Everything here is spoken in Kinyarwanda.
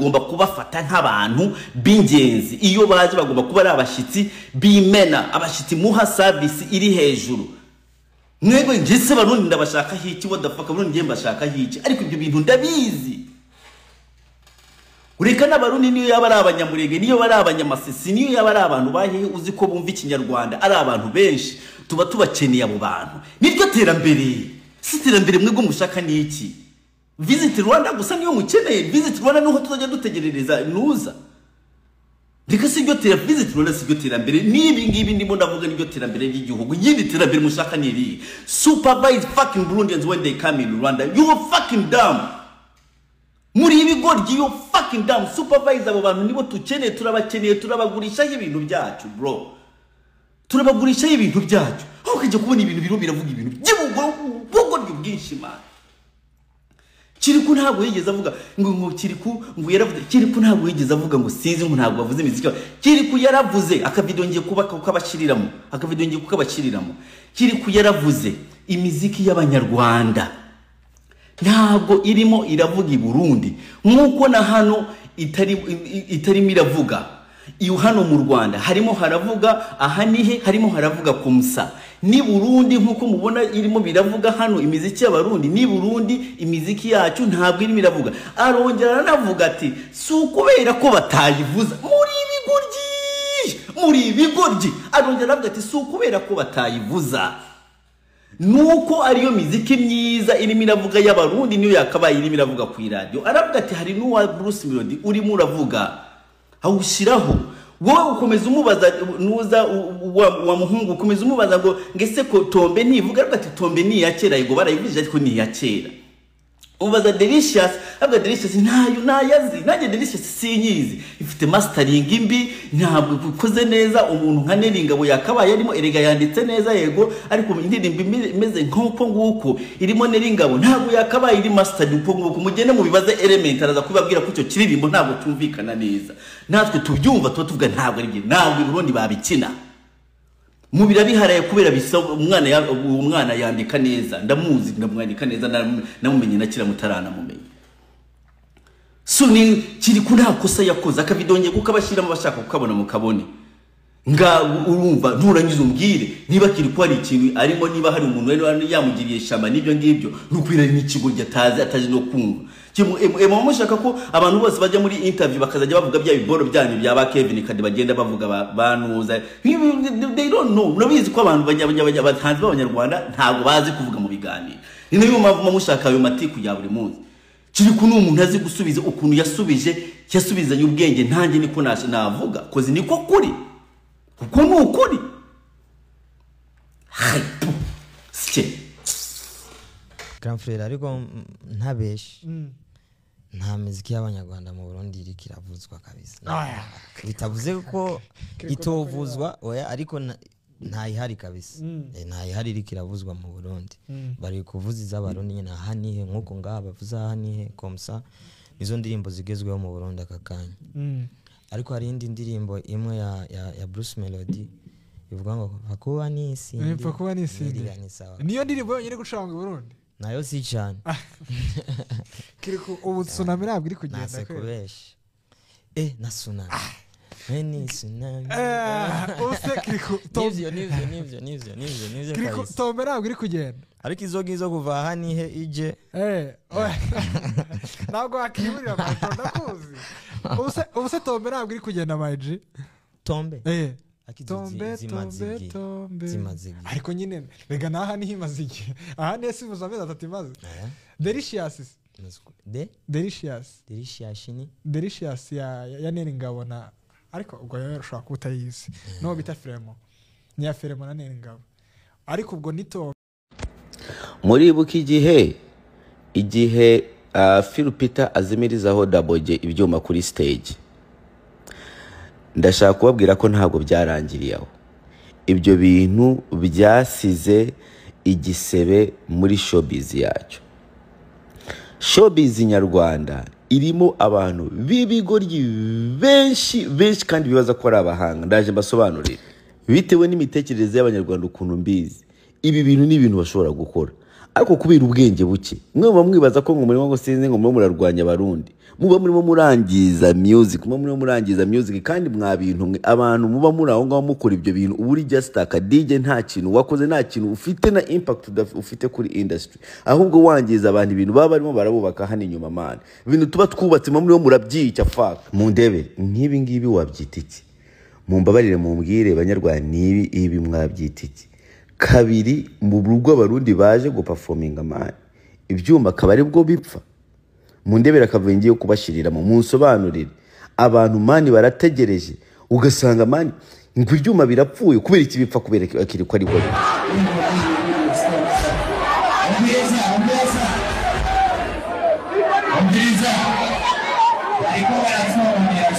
mugomba kubafata nk'abantu b'ingenzi. Iyo baje bagomba kuba ari abashitsi bimena, abashitsi muha service iri hejuru. Mwebwe njese barundi ndabashaka hiki, what the fuck, barundi ngiye mbashaka hiki, ariko ibyo bintu ndabizi. Ureka n'abarundi niyo yaba ari abanyamurenge, niyo bari abanyamasisi, niyo yaba ari abantu bahe uzi ko bumva ikinyarwanda, ari abantu benshi, tuba tubakeneye abo bantu. Niryo terambere. Si terambere mwebwe mushaka ni iki? Visit Rwanda gusa niyo mukeneye. Visit Rwanda niho tuzajya dutegerereza nuza. Ndika si byo terambere, Visit Rwanda si byo terambere. Nibi ngibi ndimo ndavuga nibyo terambere ry'igihugu. Yindi terambere mushaka ni iri. Supervise fucking Burundians when they come in Rwanda. You are fucking dumb. Muri ibigoryi, you fucking dumb. Supervise abo bantu nibo tukeneye, turabakeneye, turabagurisha ibintu byacu bro. Turabagurisha ibintu byacu. Aho kujya kubona ibintu biro biravuga ibintu. Gibugo kwishima. Kiriku ntabwo yigeze avuga ngo Kiriku ngo yaravuze, Kiriku ntabwo yigeze avuga ngo sinzi ngo ntabwo avuze imiziki. Kiriku yaravuze akavideo ngiye kubaka ukabashiriramo, akavideo ngiye kukabashiriramo. Kiriku yaravuze imiziki y'abanyarwanda ntabwo irimo iravuga i Burundi nkuko na hano itarimo iravuga. Iyo hano mu Rwanda harimo haravuga ahanihe, harimo haravuga kumsa. Ni Burundi nkuko mubona irimo biravuga hano imiziki y'abarundi, ni Burundi imiziki yacu ntabwo irimo iravuga. Arongera aranavuga ati sukubera ko batayivuza muri ibigoryi. Arongera aravuga ati sukubera ko batayivuza nuko ariyo miziki myiza irimo iravuga y'abarundi niyo yakabaye irimo iravuga ku radio. Aravuga ati hari n'uwa Bruce Melody urimo uravuga awushiraho, wowe ukomeza umubaza nuza wa muhungu, ukomeza umubaza ngo ngese ko Tombe ntivuga. Aravuga ati Tombe ni yakera, yego barayivuje ariko ni yakera. Ubaza Delicious, avuga Delicious nayazi, nanjye Delicious sinyizi, ifite mastering imbi, ntabwo ukoze neza. Umuntu nka Neringabo yakabaye arimo erega yanditse neza yego, ariko indirimbo imeze nk'uko nguko irimo Neringabo ntabwo yakabaye iri mastered uko nguko. Mugende mu bibaze Element araza kubabwira ko icyo kiririmbo ntabwo tumvikana neza, natwe tubyumva tuvuga ntabwo ari ntabwo Burundi babikina. Mubira biharaye kubera bisaba umwana yandika neza, ndamuzi ndamwandika neza, namumenye nakira mutarana mumenye. So ni Kiriku nta kosa yakoze, akavidonye kukabashira mu bashaka kukabona mukabone. Nga urumva nturangiza umbwire niba Kiriku ari ikintu arimo, niba hari umuntu wari yamugiriye shama nibyo ngibyo, nukwira n'ikigo ataje no kumva. Emo mushaka ko abantu bose bajya muri interview bakazajya bavuga bya biboro byanyu bya ba Kevin kandi bagenda bavuga banuza. They don't know. Nabizi ko abantu batanze b'abanyarwanda ntabwo bazi kuvuga mu biganiro. Ni nayo mpamvu mushaka ayo matiku ya buri munsi. Kiriku n'umuntu azi gusubiza ukuntu yasubizanye ubwenge. Ntange niko navuga kozi niko kuri, kuko ni ukuri. Sike Grand frère ariko ntabeshi nta muziki y'abanyarwanda mu Burundi iri kiravuzwa kabisa. Bitavuze ko itovuzwa oya, ariko nta ihari kabisa. Nta ihari iri kiravuzwa mu Burundi. Bari kuvuza iz'abarundi nyine ahanihe nkuko ngaha bavuza ahanihe komsa. Nizo ndirimbo zigezweho mu Burundi akakanya. Ariko hari indi ndirimbo imwe ya Bruce Melody ivuga ngo pakuba nisi. Pakuba nisi. Niyo ndirimbo yonyine gucuranga mu Burundi. Nayo si cyane. Kiriku ubu tsunami ntabwo iri kugenda kwera. Nasekubesha. Na tsunami. Ni tsunami. Use Kiriku nivyo. Kiriku Tombe ntabwo iri kugenda. Ariko izo kuva hanihe ije. Ntabwo akibirira ndakuzi. Use Tombe ntabwo iri kugenda maji. Tombe. Tombe ariko nyine rega naha ni himaziki aha nese muzameza atatimaze. Delicious ya Neringabo na ariko ubwo yarashaka kutayizi no bita Fremo ni ya Fremo na Neringabo ariko ubwo nito muri buki igihe Phil Peter azimirizaho Double J ibyuma kuri stage. Ndashaka kubabwira ko ntabwo byarangiriye aho. Ibyo bintu byasize igisebe muri showbiz yacu. Showbiz nyarwanda irimo abantu b'ibigoryi benshi kandi bibaza ko ari abahanga. Ndaje mbasobanurira bitewe n'imitekerereze y'abanyarwanda ukuntu mbizi. Ibi bintu ni ibintu bashobora gukora ariko kubera ubwenge buke. Mwe mwibaza ko ngo murimo ngo sinze ngo murarwanya abarundi, muba murimo murangiza music, kandi mwa bintu abantu muba muri aho ngaho mukora ibyo bintu uburi just aka DJ nta kintu wakoze, nta kintu ufite na impact ufite kuri industry, ahubwo wangiza abantu ibintu baba barimo barabubaka hano inyuma man. Ibintu tuba twubatse murimo murabyica fuck. Mu ndebe nk'ibi ngibi wabyita iki? Mumbabarire mumbwire banyarwanda nibi ibi mwabyita iki? Kabiri mu rugo abarundi baje go performinga man, ibyuma kabari bwo bipfa. Mundebera kavengiye kubashirira mu munsobanurire abantu mani barategereje ugasanga mani ibyuma birapfuye kubera iki bipfa kubera akiri ko ari go. Ariko barasobanurira